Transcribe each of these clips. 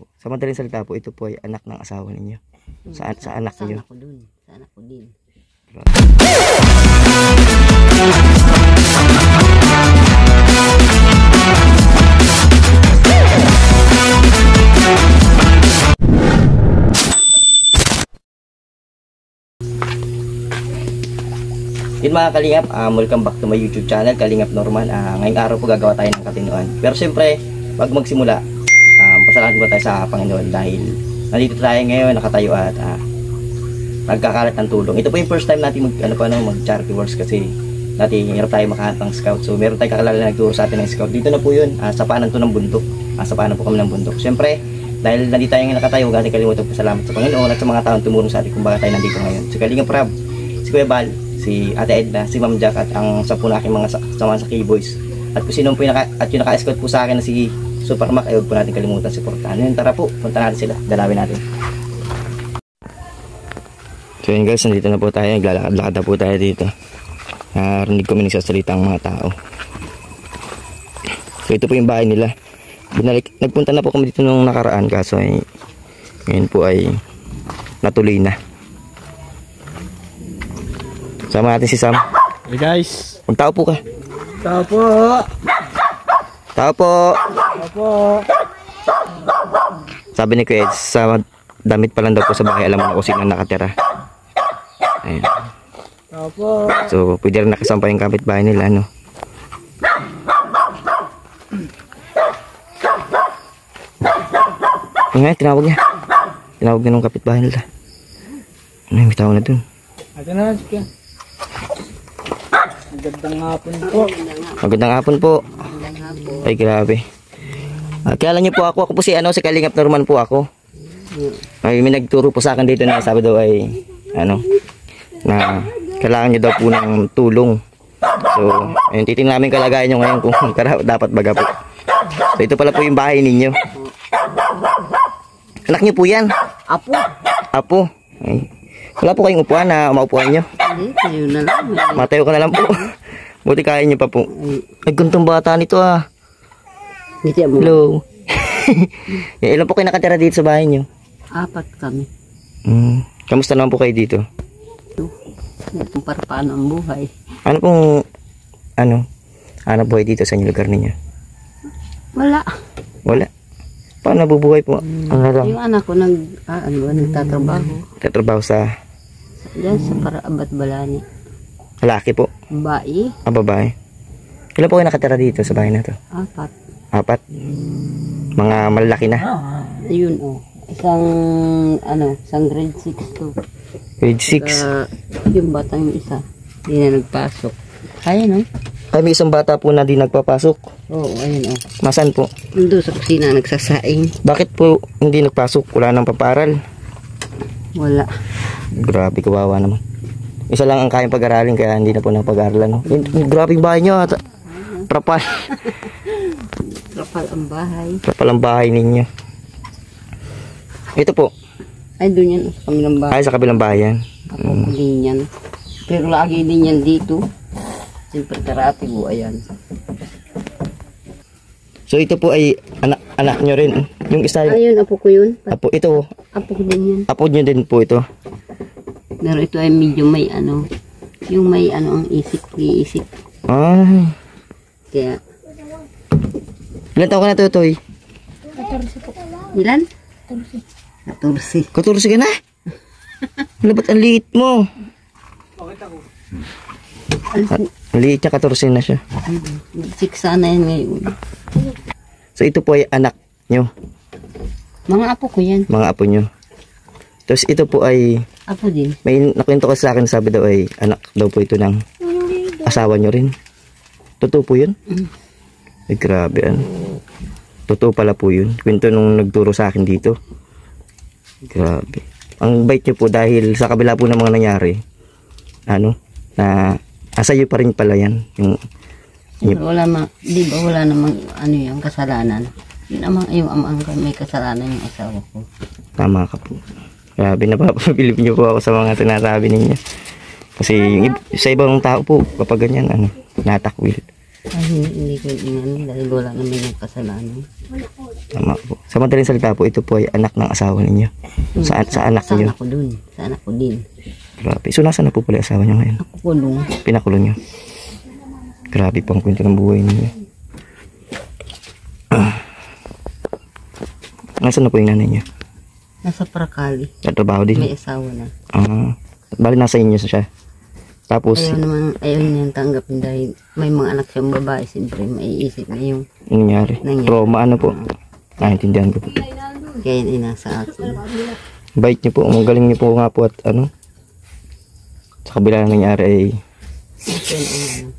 po. Sa madaling salita po, ito po ay anak ng asawa ninyo. Sa anak niyo. Sa anak ko dun. Sa anak ko din. Yun mga kalingap, welcome back to my YouTube channel, Kalingap Norman. Ngayong araw po gagawa tayo ng katinuan. Pero siyempre, wag magsimula, pasalamat po tayo sa Panginoon dahil nandito tayo ngayon, nakatayo at nagkakalat ng tulong. Ito po yung first time natin mag charity works kasi natin hirap tayo makahanap ng scout. So meron tayong kakalala na nagturo sa atin ng scout. Dito na po yun, sa paanan to ng bundok. Sa paanan po kami ng bundok. Siyempre, dahil nandito tayo ngayon nakatayo, huwag natin kalimutan po salamat sa Panginoon at sa mga taong tumulong sa atin kung bakit tayo nandito ngayon. Si Kalingap Rab, si Kuya Bal, si Ate Edna, si Ma'am Jack at ang 10 na aking mga samahan sa K-Boys. At kung sino po yung naka-escort po sa akin na si Super Mac, ay huwag po natin kalimutan supportahan. Yun, tara po, punta natin sila, dalawin natin. So yun guys, nandito na po tayo, naglalakad-lakad na po tayo dito. Narinig ko may nagsasalita ang mga tao. So ito po yung bahay nila. Nagpunta na po kami dito nung nakaraan, kaso ay ngayon po ay natuloy na. Sama natin si Sam. Hey guys. Magtao po ka. Tao po. Tao po. Tao po. Sabi ni Kuya, sa damit pa lang daw po sa bahay, alam mo na kung sino nakatira. Ayun. Tao po. So pwede rin nakasama yung kapitbahay nila, no? Ngayon, tinawag niya. Tinawag niya ng kapitbahay nila. Ano yung tao na dun? Ate na, sige. Magandang hapon po. Magandang hapon po. Ay grabe. Kilala niyo po ako. Ako po si Kalingap Norman po ako. Ay may nagturo po sa akin dito na sabi daw ay na kailangan niyo daw po ng tulong. So, ayun, titingnan namin kalagayan niyo ngayon kung dapat baga po. So ito pala po yung bahay ninyo. Anak niyo po yan? Apo. Apo. Ay. Wala po kayong upuan na maupuan niyo? Hindi, tayo na lang. Matayo ka na lang po. Buti kaya niyo pa po. Ay, gantong bata nito ah. Hello. Ilan po kayo nakatira dito sa bahay niyo? 4 kami. Kamusta naman po kayo dito? Kung para paano ang buhay. Ano pong hanap buhay dito sa inyong lugar ninyo? Wala. Wala. Paano nabubuhay po? Yung anak ko nagtatrabaho. Tatrabaho sa Diyan sa Paraabat Balani. lalaki po? Babae. Babae. Ilan po kayo nakatira dito sa bahay na to? 4. 4? Mga malalaki na? Ayun isang grade 6 to. Grade 6? Yung batang yung isa. Hindi na nagpasok. Ayun Ay, may isang bata po na di nagpapasok. Oo, ayun Masan po? Doon sa kusina nagsasaing. Bakit po hindi nagpasok? Wala nang paparal? Wala. Grabe, kawawa naman. Isa lang ang kayang pag-aralin kaya hindi na po napag-aralan. No? Grabe yung bahay nyo. Trapal. Trapal ang bahay. Trapal ang bahay ninyo. Ito po. Ay, doon yan sa kabilang bahay. Ay, sa kabilang bahay yan. Ako din yan. Pero lagi din yan dito. Siyempre karate ko, ayan. So ito po ay anak nyo rin. Yung isa Ayun, apo ko yun. Apo, ito. Apo ko din yan. Apo nyo din po ito. Pero ito ay medyo may yung may ang iisip. Ay. Kaya. Ilan taon ka na to, Toy? 14 po. Ilan? 14. 14 ka na? Ano ba't ang liit mo? Ang liit niya, 14 na siya. 6 sana yan ngayon. So ito po ay anak nyo. Mga apo ko yan. Mga apo nyo. Tapos ito po ay Apo din. may nakwento ka sa akin, sabi daw ay anak daw po ito ng asawa nyo rin. Totoo po yun? Ay grabe Totoo pala po yun. Kwento nung nagturo sa akin dito. Grabe. Ang bait nyo po dahil sa kabila po ng mga nangyari, na asayo pa rin pala yan. Wala namang yung kasalanan. Yung amang may kasalanan yung asawa ko. Tama ka po. Grabe, napapabilib nyo po ako sa mga sinasabi ninyo. Kasi sa ibang tao po, kapag ganyan, natakwil. Ay, hindi ko inano dahil wala naman yung kasalanan. Tama po. Sa madaling salita po, ito po ay anak ng asawa ninyo. Sa anak Sa niyo. anak ko dun. Sa anak ko din. Grabe. So, nasa na po pala yung asawa niyo ngayon? Ako kulong. Pinakulong niyo. Grabe po ang kwento ng buhay ninyo. Nasaan na po yung nanay niyo? Nasa Prakali. Tatrabaho din? May asawa na. Bali nasa inyo siya. Tapos, Ayaw niyang tanggapin dahil may mga anak siyang babae. Siyempre, maiisip na yung yung nangyari. Nangyari. Trauma ano po? Naintindihan ko po. kaya inasa akin. Bait niyo po. Ang galing niyo po nga po at ano. Sa kabila ng nangyari ay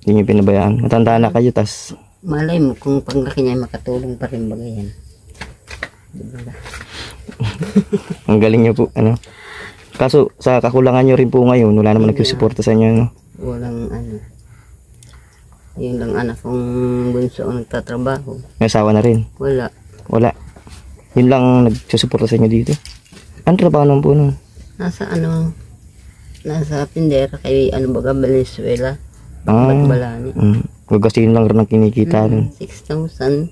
hindi niyo pinabayaan. Matanda na kayo, tas Malay mo kung paglaki niya makatulong pa rin bagay yan. Diba? ang galing niyo po. Ano. Kaso, sa kakulangan niyo rin po ngayon, wala naman nagsusuporta sa inyo. No? Walang ano. Yun lang anak kong bunso ang nagtatrabaho. May asawa na rin. Wala. Wala. Yun lang nagsusuporta sa inyo dito. Ano trabaho naman po nun? Nasa tindera kay baga Valenzuela. Balani. Gagastusin lang rin ang kinikita nun. 6,000.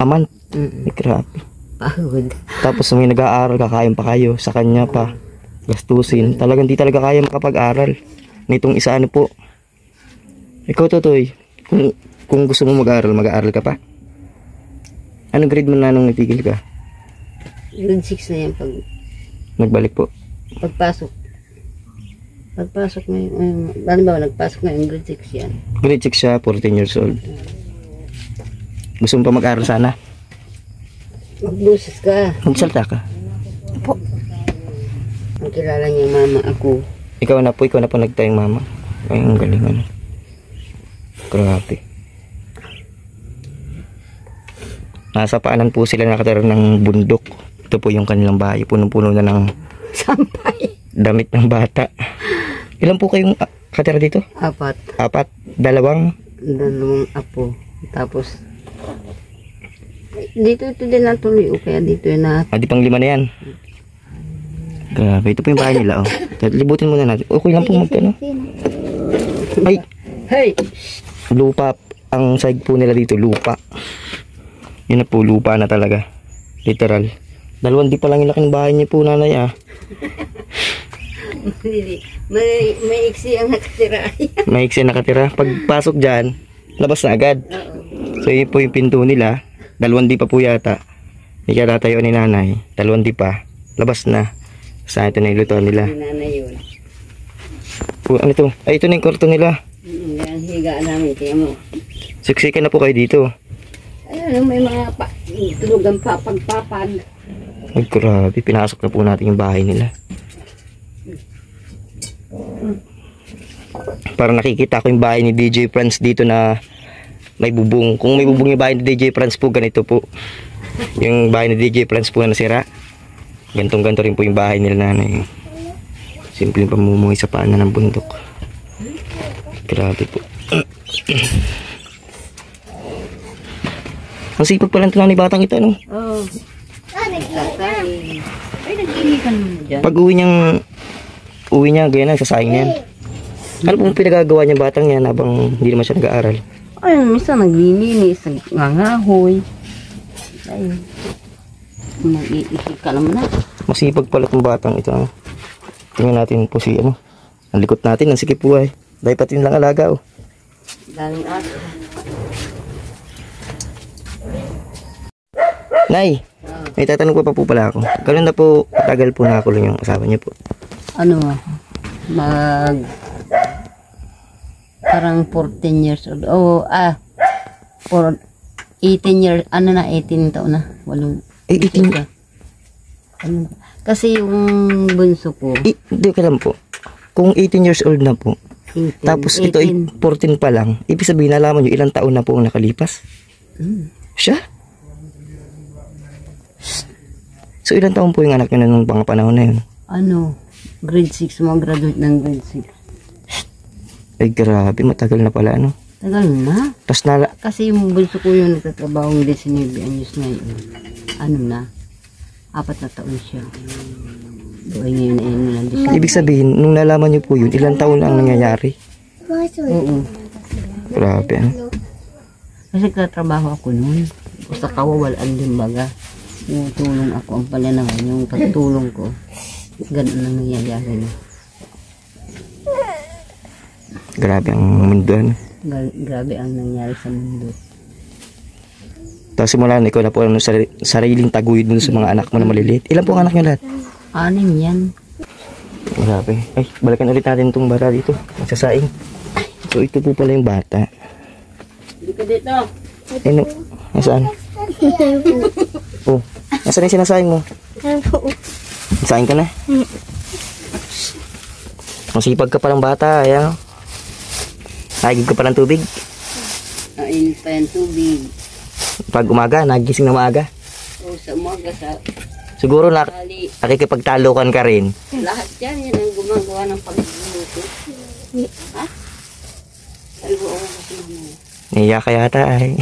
A month. Mm. May grabe. Pagod. Tapos may nag-aaral, kakain pa kayo. Sa kanya pa. Gastusin. Talagang di talaga kaya makapag-aral. Nitong isa ano po. Ikaw Totoy. Kung gusto mo mag-aaral, mag-aaral ka pa? Anong grade mo na nung natigil ka? Grade 6 na yan pag Nagbalik po. pagpasok. Pagpasok ngayon, halimbawa nagpasok ngayon, grade 6 yan. Grade 6 siya, 14 years old. Gusto mo pa mag-aaral sana? Magbusis ka. Magsalta ka. Ang kilala niya mama ako. Ikaw na po nagtayong mama. Ay, ang galing ano. Grabe. Nasa paanan po sila nakatira ng bundok. Ito po yung kanilang bahay. Punong-puno na ng Sampay. damit ng bata. Ilan po kayong katira dito? 4. 4? Dalawang? Apo. Tapos, dito ito din natuloy o kaya dito yun na. Di pang 5 na yan. Grabe. Ito po yung bahay nila. Oh. Libutin muna natin. Okay lang po magkano. Ay! Hey! Lupa. Ang side po nila dito, lupa. Yun na po, lupa na talaga. Literal. 2 di pa lang yung laking bahay niyo po, nanay ah. may iksi ang nakatira. May iksi nakatira. Pagpasok dyan, labas na agad. So yun po yung pinto nila. 2 di pa po yata. Hindi kaya tatayo ni nanay. 2 di pa. Labas na. Saan ito na ilutuan nila. Nanay yun. Ano ito? Ay, ito na yung kwarto nila. Yan, higa namin. Kaya mo. Siksikan na po kayo dito. Ayun, may mga tulugan pa, pagpapag. Ay, grabe. Pinasok na po natin yung bahay nila. Parang nakikita ko yung bahay ni DJ Franz dito na may bubong. Kung may bubong yung bahay ni DJ Franz po, ganito po. Yung bahay ni DJ Franz po na nasira. Gantong-ganto rin po yung bahay nila nanay. Simpleng pamumuhay sa paanan ng bundok. Grabe po. Ang sipag pala ito ni batang ito, no? Oo. Nagsasaing. Ay, nag-inikan mo na dyan. Pag uwi niya, ganyan na, sasaing na yan. Ano pong pinagagawa niya batang yan habang hindi naman siya nag-aaral? Ayun, minsan naglilinis, nangangahoy. Ayun. Nag-iisip ka naman na. Masipag pala itong batang ito. Ano? Tingnan natin po si ano. Ang likot natin, ang sikip po ay. Dahil pati lang alaga. Oh. Daling aso. Nay, may tatanong pa po pala ako. Gano'n na po, tagal po nakakulong yung asawa niyo po. Ano, parang 14 years old. For 18 years, 18 taon na. 18? ka. Kasi yung bunso ko, Hindi ka lang po. Kung 18 years old na po, 18, tapos ito ay 14 pa lang, ibig sabihin, nalaman nyo ilang taon na po ang nakalipas? Siya? So ilang taon po yung anak nyo na nung mga panahon na yun? grade 6, graduate ng grade 6. Ay grabe, matagal na pala ano. Tagal na. Tapos Kasi yung bunso ko yung nagtatrabaho ng 19 anyos ngayon. 4 na taon siya. Doon ngayon na ibig sabihin, nung nalaman nyo po yun, ilang taon na ang nangyayari? Oo. Grabe ano. Kasi katrabaho ako noon. Basta kawawalan din baga. Yung tulong ako ang pala naman, yung pagtulong ko. Ganun ang nangyayari na. Grabe ang mundo. Ano? Grabe ang nangyari sa mundo. Tapos simula na ikaw na po ang sariling taguyod mo sa mga anak mo na maliliit. Ilan po ang anak niyo lahat? 6 yan. Grabe. Ay, balikan ulit natin itong bata dito. Magsasaing. So ito po pala yung bata. Hindi ka dito. Ano? Nasaan? Oh, nasaan yung sinasaing mo? Saing ka na? Masipag ka palang bata. Ayan. Nagigib ka palang tubig. Nainit pa yung tubig. Pag umaga, nagising na maaga. O sa umaga sa Siguro hali. nakikipagtalukan ka rin. Lahat yan ang gumagawa ng pagluluto. Ha? Ay, oo. Naiya ka yata ay.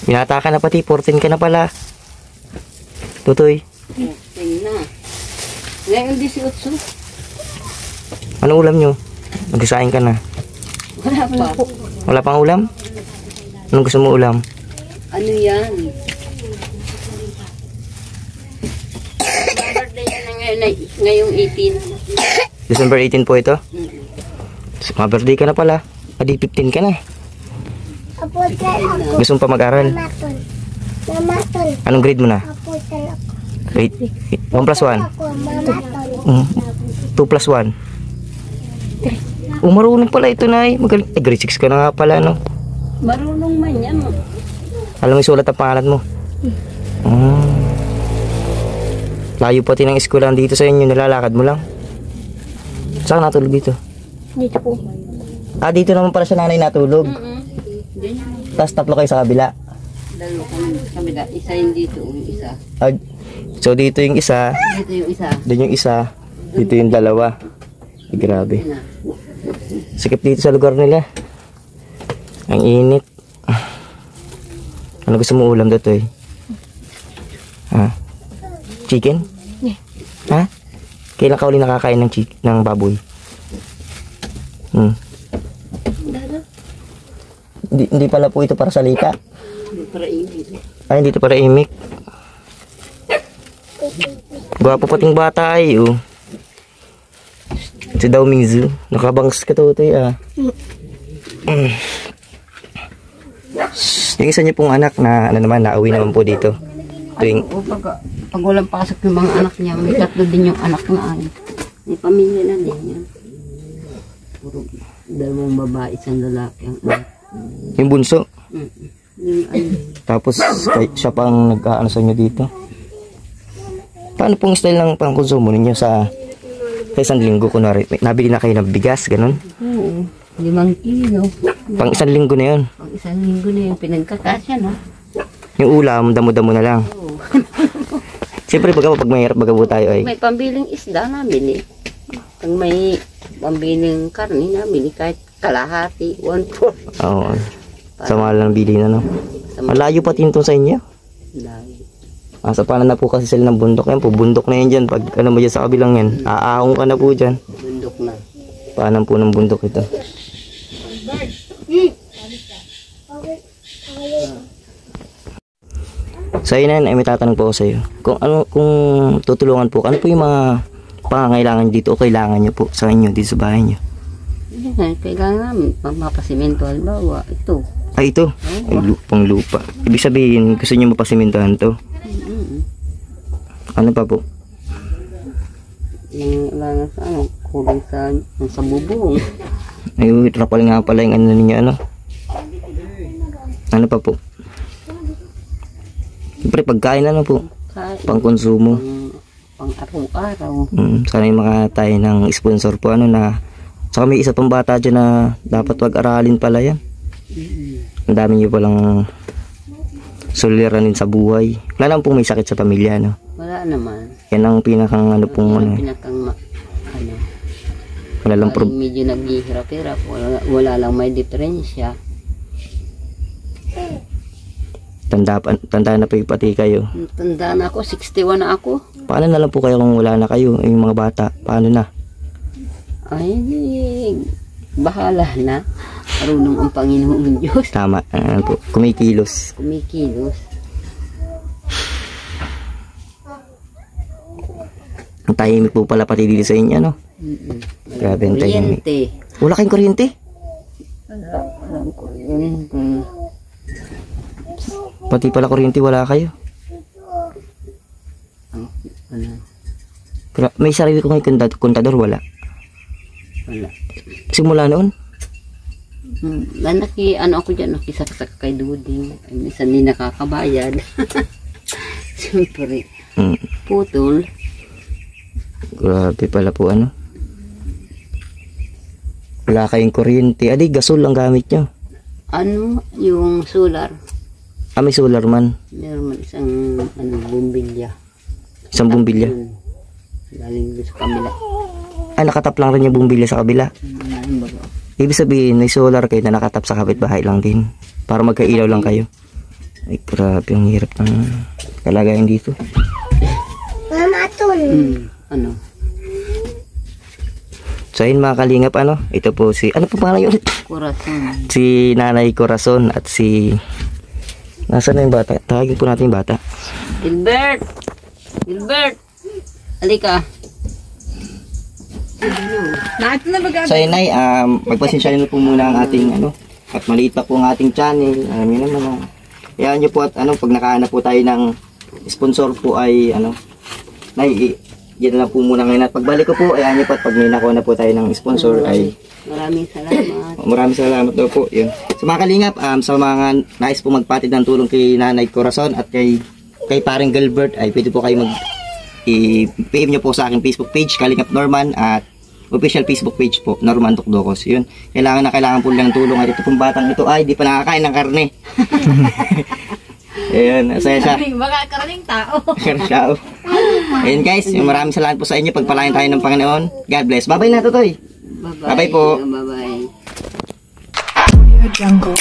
Binata ka na pati, 14 ka na pala. Tutoy. Tingnan na. Ngayon 18. Ano ulam nyo? Magsasaing ka na. Wala pa. Wala pang ulam? Anong gusto mo ulam? Ano yan? Birthday na ngayong 18. December 18 po ito? Ma-birthday ka na pala. Adi 15 ka na. Gusto mo pa mag-aral? Anong grade mo na? Grade 1 plus 1? 2 plus 1? Oh, marunong pala ito na eh. Grade 6 ka na nga pala, no? Marunong man yan. Alam mo isulat ang pangalan mo? Layo pati ng eskwelahan dito sa inyo. Nilalakad mo lang. Saan ka natulog dito? Dito po. Ah, dito naman pala sa nanay natulog. Tapos 3 kayo sa kabila. Dalawa kami da. Isa yung dito, yung isa. Ah, so dito yung isa, Dito yung isa. doon yung isa, dito yung dalawa. Ay, grabe. Na. Sikip dito sa lugar nila. Ang init. Ano gusto mo ulam dito eh? Ha? Chicken? Ha? Kailan ka uli nakakain ng baboy? Hindi pala po ito para sa lika. Para ibig. Ay, hindi ito para imik. Gwapo pating bata ay, oh. Si Daw Mingzu. Nakabangs ka to, ah. Yung isa niyo pong anak na, ano naman, nauwi naman po dito. Tuwing, O pag walang pasok yung mga anak niya, may 3 din yung anak na ay. May pamilya na din yan. Puro 2 babae, 1 lalaki ang anak. yung bunso. Yung ano. Tapos, siya pang nag-aano sa inyo dito. Paano pong style ng pangkonsumo ninyo sa isang linggo? Kunwari, nabili na kayo ng bigas, ganun? Oo, 5 kilo. Pang isang linggo na yun. Pag 1 linggo na yung pinagkakasya, no? Yung ulam, damo-damo na lang. Oo. Siyempre, pag mahirap, baga po tayo ay. May pambiling isda nabili. Pag may pambiling karne nabili, kahit kalahati, 1/4. Oo. Sa mahal ng bili na, no? Malayo pati yun sa inyo. Dahil. Sa panan na po kasi sila ng bundok. Yan po, bundok na yan dyan. Pag ano mo dyan sa kabilang yan, aahong ka na po dyan. Bundok na. Panan po ng bundok ito. Sa inan ay may tatanong po ako sa iyo. Kung tutulungan po, ano po yung mga pangangailangan dito o kailangan niyo po sa inyo dito sa bahay niyo? Kailangan namin mapasimento, halimbawa ito. Ay, ito. Ay, pang lupa. Ibig sabihin, gusto niyo mapasimintahan to. Ano pa po? Yung kailangan sa ano, kulang sa bubong. Ay, trapal nga pala yung ano ninyo, ano? Ano pa po? Siyempre, pagkain ano po? Kain. Pang konsumo. Pang araw-araw. Sana yung mga tayo ng sponsor po, ano na. Saka may isa pang bata dyan na dapat wag-aralin pala yan. Ang dami nyo palang suliranin sa buhay. Wala naman pong may sakit sa pamilya, no? Wala naman. Yan ang pinakang ano pong ano. Ano. Wala lang Medyo naghihirap-hirap. Wala lang may diferensya. tanda na po yung pati kayo. Tanda na ako, 61 na ako. Paano na lang po kayo kung wala na kayo, yung mga bata? Paano na? Ay, bahala na. Marunong ang Panginoong Diyos. Tama. Po, kumikilos. Kumikilos. Ang tahimik po pala pati dito sa inyo, no? Grabe ang tahimik. Kuryente. Wala kayong kuryente? Walang kuryente. Pati pala kuryente wala kayo. Wala. Pero may sarili ko ngayon kontador, wala. Wala. Simula noon? Ano ako dyan, nakisaksak kay Duding. Ay, minsan hindi nakakabayad. Siyempre, putol. Grabe pala po ano. Wala kayong kuryente. Adi, gasol ang gamit nyo. Ano, yung solar. May solar man. Meron man isang bumbilya. Isang bumbilya. Galing doon sa kabila. Nakatap lang rin yung bumbilya sa kabila. Ano ba? Ibig sabihin, may solar kayo na nakatap sa kapitbahay lang din. Para magkailaw lang kayo. Ay, grabe, ang hirap ng kalagayan dito. Ano? So, ayun mga kalingap, ano? Ito po si, ano po pangalan yun? Corazon. Si Nanay Corazon at si... Nasaan na yung bata? Tawagin po natin yung bata. Gilbert! Gilbert! Halika. So yun ay, magpasensyahan nyo po muna ang ating at maliit pa po ang ating channel. Alam nyo naman Hayaan nyo po at pag nakahanap po tayo ng sponsor po ay yan lang po muna ngayon. At pagbalik ko po, hayaan nyo po at pag may nakuha na po tayo ng sponsor ay Maraming salamat. maraming salamat daw po. Yun. Sa mga kalingap, sa mga nais po magpatid ng tulong kay Nanay Corazon at kay paring Gilbert ay pwede po kayo i-PM nyo po sa aking Facebook page, Kalingap Norman, at official Facebook page po, Norman Tukdokos. Yun. Kailangan po lang ng tulong. At ito pong batang ito ay di pa nakakain ng karne. Ayun, asaya siya. Baka karaning tao. Ciao. Ayun guys, maraming salamat po sa inyo. Pagpalain tayo ng Panginoon. God bless. Bye-bye na, Totoy. Bye-bye. Bye-bye po. Bye-bye. Jungle.